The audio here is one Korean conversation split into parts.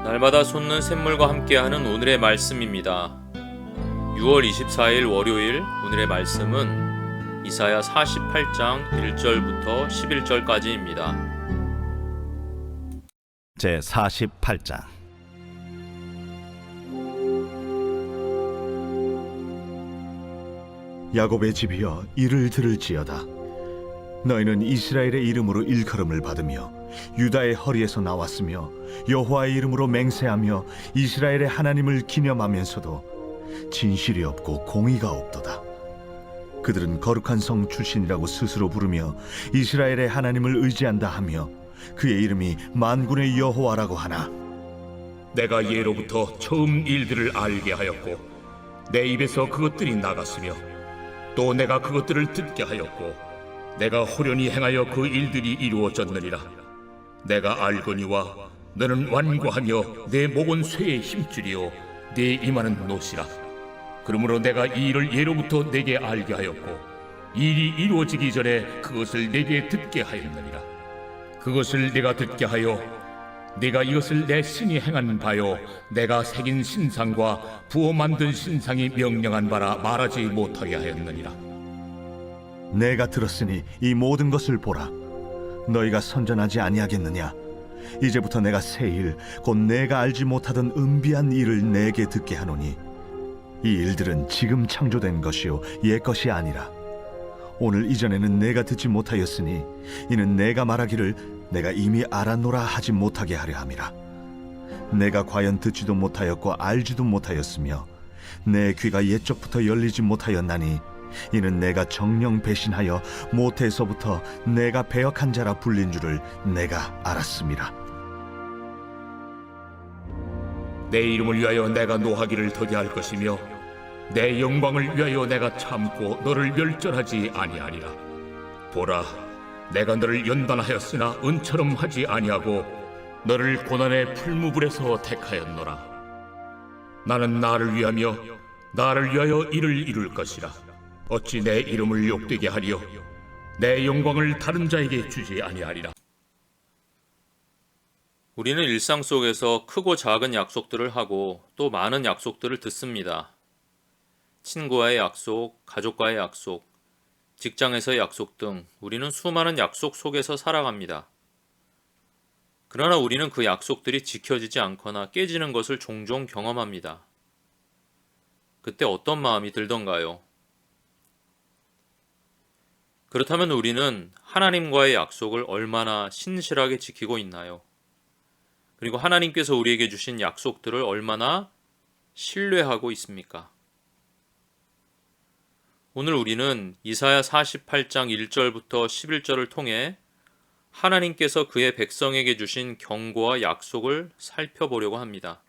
날마다 솟는 샘물과 함께하는 오늘의 말씀입니다. 6월 24일 월요일 오늘의 말씀은 이사야 48장 1절부터 11절까지입니다. 제 48장. 야곱의 집이여 이를 들을지어다. 너희는 이스라엘의 이름으로 일컬음을 받으며 유다의 허리에서 나왔으며 여호와의 이름으로 맹세하며 이스라엘의 하나님을 기념하면서도 진실이 없고 공의가 없도다. 그들은 거룩한 성 출신이라고 스스로 부르며 이스라엘의 하나님을 의지한다 하며 그의 이름이 만군의 여호와라고 하나, 내가 예로부터 처음 일들을 알게 하였고 내 입에서 그것들이 나갔으며 또 내가 그것들을 듣게 하였고 내가 호련히 행하여 그 일들이 이루어졌느니라. 내가 알거니와 너는 완고하며 내 목은 쇠에 힘줄이요 내 이마는 노시라. 그러므로 내가 이 일을 예로부터 내게 알게 하였고 일이 이루어지기 전에 그것을 내게 듣게 하였느니라. 그것을 내가 듣게 하여 내가 이것을 내 신이 행한 바요 내가 새긴 신상과 부어 만든 신상이 명령한 바라 말하지 못하게 하였느니라. 내가 들었으니 이 모든 것을 보라. 너희가 선전하지 아니하겠느냐? 이제부터 내가 새 일, 곧 내가 알지 못하던 은비한 일을 내게 듣게 하노니 이 일들은 지금 창조된 것이요 옛 것이 아니라 오늘 이전에는 내가 듣지 못하였으니 이는 내가 말하기를 내가 이미 알았노라 하지 못하게 하려 함이라. 내가 과연 듣지도 못하였고 알지도 못하였으며 내 귀가 옛적부터 열리지 못하였나니 이는 내가 정령 배신하여 모태에서부터 내가 배역한 자라 불린 줄을 내가 알았음이라. 내 이름을 위하여 내가 노하기를 더디할 것이며 내 영광을 위하여 내가 참고 너를 멸절하지 아니하리라. 보라, 내가 너를 연단하였으나 은처럼 하지 아니하고 너를 고난의 풀무불에서 택하였노라. 나는 나를 위하며 나를 위하여 이를 이룰 것이라. 어찌 내 이름을 욕되게 하리요 내 영광을 다른 자에게 주지 아니하리라. 우리는 일상 속에서 크고 작은 약속들을 하고 또 많은 약속들을 듣습니다. 친구와의 약속, 가족과의 약속, 직장에서의 약속 등 우리는 수많은 약속 속에서 살아갑니다. 그러나 우리는 그 약속들이 지켜지지 않거나 깨지는 것을 종종 경험합니다. 그때 어떤 마음이 들던가요? 그렇다면 우리는 하나님과의 약속을 얼마나 신실하게 지키고 있나요? 그리고 하나님께서 우리에게 주신 약속들을 얼마나 신뢰하고 있습니까? 오늘 우리는 이사야 48장 1절부터 11절을 통해 하나님께서 그의 백성에게 주신 경고와 약속을 살펴보려고 합니다.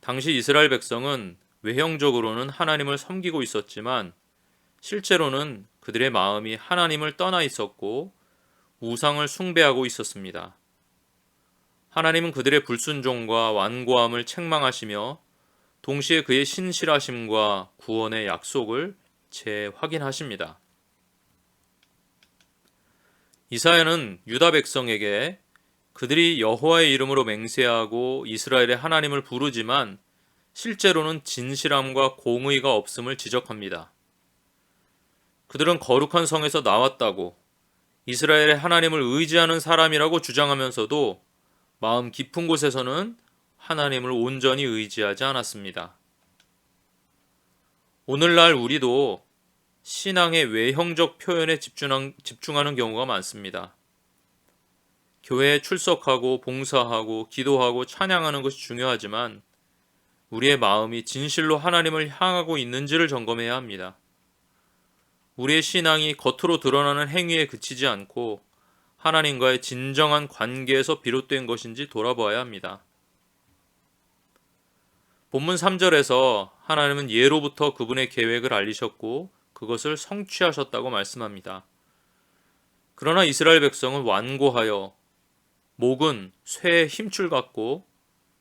당시 이스라엘 백성은 외형적으로는 하나님을 섬기고 있었지만 실제로는 그들의 마음이 하나님을 떠나 있었고 우상을 숭배하고 있었습니다. 하나님은 그들의 불순종과 완고함을 책망하시며 동시에 그의 신실하심과 구원의 약속을 재확인하십니다. 이사야는 유다 백성에게 그들이 여호와의 이름으로 맹세하고 이스라엘의 하나님을 부르지만 실제로는 진실함과 공의가 없음을 지적합니다. 그들은 거룩한 성에서 나왔다고 이스라엘의 하나님을 의지하는 사람이라고 주장하면서도 마음 깊은 곳에서는 하나님을 온전히 의지하지 않았습니다. 오늘날 우리도 신앙의 외형적 표현에 집중하는 경우가 많습니다. 교회에 출석하고 봉사하고 기도하고 찬양하는 것이 중요하지만 우리의 마음이 진실로 하나님을 향하고 있는지를 점검해야 합니다. 우리의 신앙이 겉으로 드러나는 행위에 그치지 않고 하나님과의 진정한 관계에서 비롯된 것인지 돌아보아야 합니다. 본문 3절에서 하나님은 예로부터 그분의 계획을 알리셨고 그것을 성취하셨다고 말씀합니다. 그러나 이스라엘 백성은 완고하여 목은 쇠의 힘줄 같고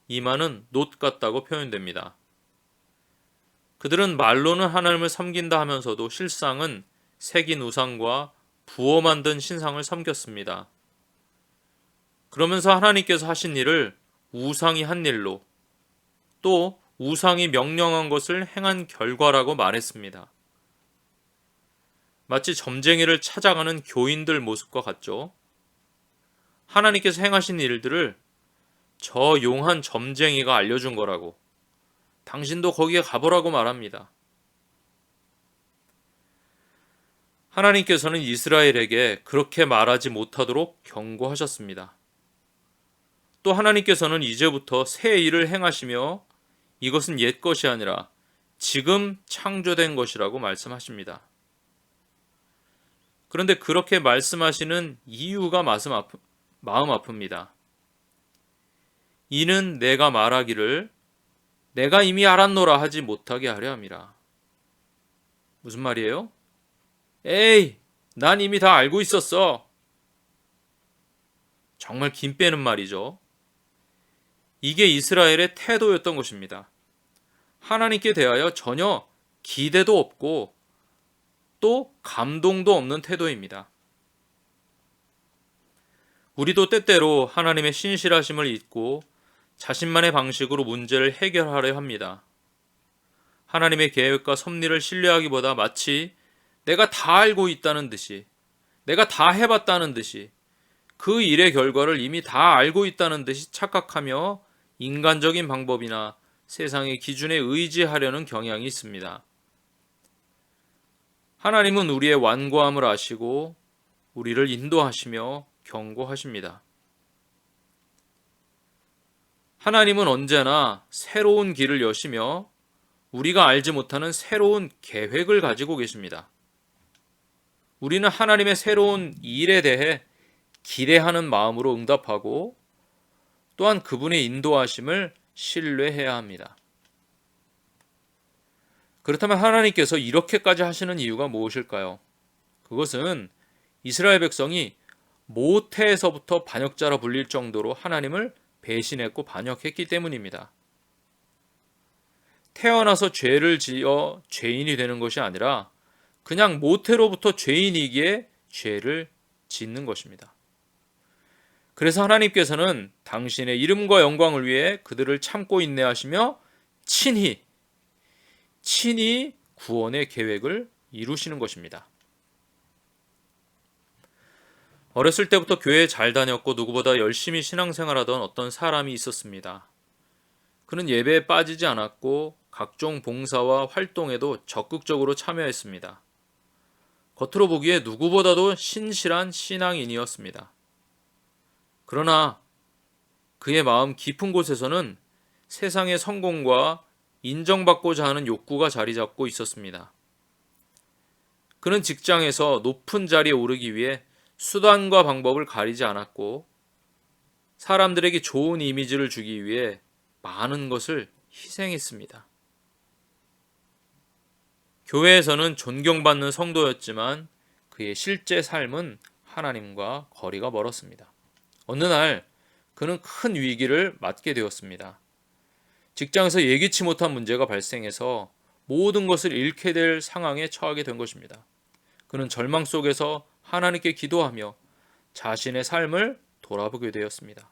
이마는 놋 같다고 표현됩니다. 그들은 말로는 하나님을 섬긴다 하면서도 실상은 새긴 우상과 부어 만든 신상을 섬겼습니다. 그러면서 하나님께서 하신 일을 우상이 한 일로, 또 우상이 명령한 것을 행한 결과라고 말했습니다. 마치 점쟁이를 찾아가는 교인들 모습과 같죠. 하나님께서 행하신 일들을 저 용한 점쟁이가 알려준 거라고, 당신도 거기에 가보라고 말합니다. 하나님께서는 이스라엘에게 그렇게 말하지 못하도록 경고하셨습니다. 또 하나님께서는 이제부터 새 일을 행하시며 이것은 옛 것이 아니라 지금 창조된 것이라고 말씀하십니다. 그런데 그렇게 말씀하시는 이유가 마음 아픕니다. 이는 내가 말하기를 내가 이미 알았노라 하지 못하게 하려 함이라. 무슨 말이에요? 에이, 난 이미 다 알고 있었어. 정말 긴 빼는 말이죠. 이게 이스라엘의 태도였던 것입니다. 하나님께 대하여 전혀 기대도 없고 또 감동도 없는 태도입니다. 우리도 때때로 하나님의 신실하심을 잊고 자신만의 방식으로 문제를 해결하려 합니다. 하나님의 계획과 섭리를 신뢰하기보다 마치 내가 다 알고 있다는 듯이, 내가 다 해봤다는 듯이, 그 일의 결과를 이미 다 알고 있다는 듯이 착각하며 인간적인 방법이나 세상의 기준에 의지하려는 경향이 있습니다. 하나님은 우리의 완고함을 아시고 우리를 인도하시며 경고하십니다. 하나님은 언제나 새로운 길을 여시며 우리가 알지 못하는 새로운 계획을 가지고 계십니다. 우리는 하나님의 새로운 일에 대해 기대하는 마음으로 응답하고 또한 그분의 인도하심을 신뢰해야 합니다. 그렇다면 하나님께서 이렇게까지 하시는 이유가 무엇일까요? 그것은 이스라엘 백성이 모태에서부터 반역자라 불릴 정도로 하나님을 배신했고 반역했기 때문입니다. 태어나서 죄를 지어 죄인이 되는 것이 아니라 그냥 모태로부터 죄인이기에 죄를 짓는 것입니다. 그래서 하나님께서는 당신의 이름과 영광을 위해 그들을 참고 인내하시며 친히 구원의 계획을 이루시는 것입니다. 어렸을 때부터 교회에 잘 다녔고 누구보다 열심히 신앙생활하던 어떤 사람이 있었습니다. 그는 예배에 빠지지 않았고 각종 봉사와 활동에도 적극적으로 참여했습니다. 겉으로 보기에 누구보다도 신실한 신앙인이었습니다. 그러나 그의 마음 깊은 곳에서는 세상의 성공과 인정받고자 하는 욕구가 자리 잡고 있었습니다. 그는 직장에서 높은 자리에 오르기 위해 수단과 방법을 가리지 않았고 사람들에게 좋은 이미지를 주기 위해 많은 것을 희생했습니다. 교회에서는 존경받는 성도였지만 그의 실제 삶은 하나님과 거리가 멀었습니다. 어느 날 그는 큰 위기를 맞게 되었습니다. 직장에서 예기치 못한 문제가 발생해서 모든 것을 잃게 될 상황에 처하게 된 것입니다. 그는 절망 속에서 하나님께 기도하며 자신의 삶을 돌아보게 되었습니다.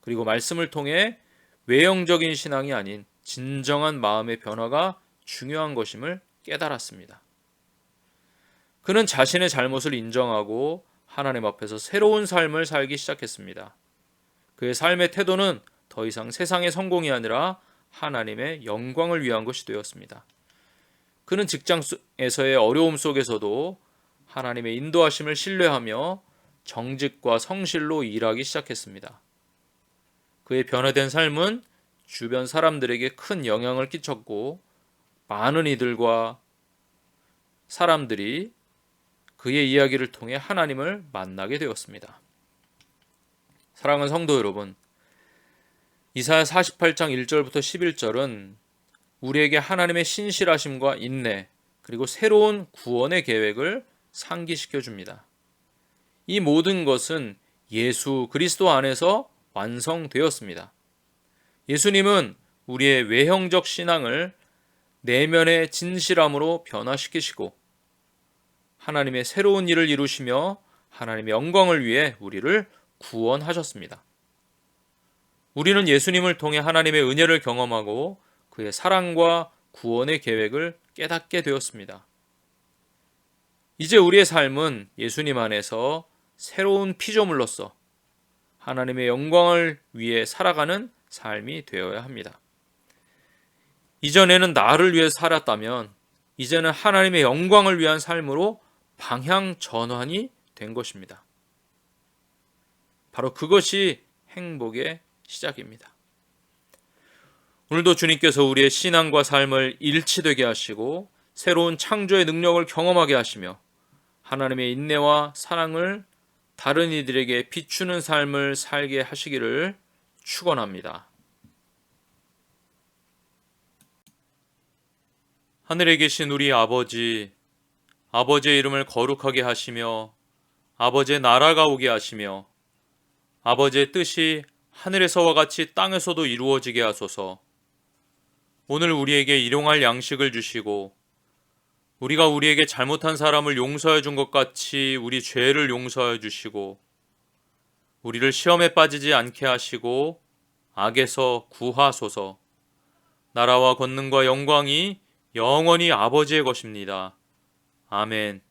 그리고 말씀을 통해 외형적인 신앙이 아닌 진정한 마음의 변화가 중요한 것임을 깨달았습니다. 그는 자신의 잘못을 인정하고 하나님 앞에서 새로운 삶을 살기 시작했습니다. 그의 삶의 태도는 더 이상 세상의 성공이 아니라 하나님의 영광을 위한 것이 되었습니다. 그는 직장에서의 어려움 속에서도 하나님의 인도하심을 신뢰하며 정직과 성실로 일하기 시작했습니다. 그의 변화된 삶은 주변 사람들에게 큰 영향을 끼쳤고 많은 이들과 사람들이 그의 이야기를 통해 하나님을 만나게 되었습니다. 사랑하는 성도 여러분, 이사야 48장 1절부터 11절은 우리에게 하나님의 신실하심과 인내 그리고 새로운 구원의 계획을 상기시켜 줍니다. 이 모든 것은 예수 그리스도 안에서 완성되었습니다. 예수님은 우리의 외형적 신앙을 내면의 진실함으로 변화시키시고 하나님의 새로운 일을 이루시며 하나님의 영광을 위해 우리를 구원하셨습니다. 우리는 예수님을 통해 하나님의 은혜를 경험하고 그의 사랑과 구원의 계획을 깨닫게 되었습니다. 이제 우리의 삶은 예수님 안에서 새로운 피조물로서 하나님의 영광을 위해 살아가는 삶이 되어야 합니다. 이전에는 나를 위해 살았다면 이제는 하나님의 영광을 위한 삶으로 방향 전환이 된 것입니다. 바로 그것이 행복의 시작입니다. 오늘도 주님께서 우리의 신앙과 삶을 일치되게 하시고 새로운 창조의 능력을 경험하게 하시며 하나님의 인내와 사랑을 다른 이들에게 비추는 삶을 살게 하시기를 축원합니다. 하늘에 계신 우리 아버지, 아버지의 이름을 거룩하게 하시며 아버지의 나라가 오게 하시며 아버지의 뜻이 하늘에서와 같이 땅에서도 이루어지게 하소서. 오늘 우리에게 일용할 양식을 주시고 우리가 우리에게 잘못한 사람을 용서해 준 것 같이 우리 죄를 용서해 주시고 우리를 시험에 빠지지 않게 하시고 악에서 구하소서. 나라와 권능과 영광이 영원히 아버지의 것입니다. 아멘.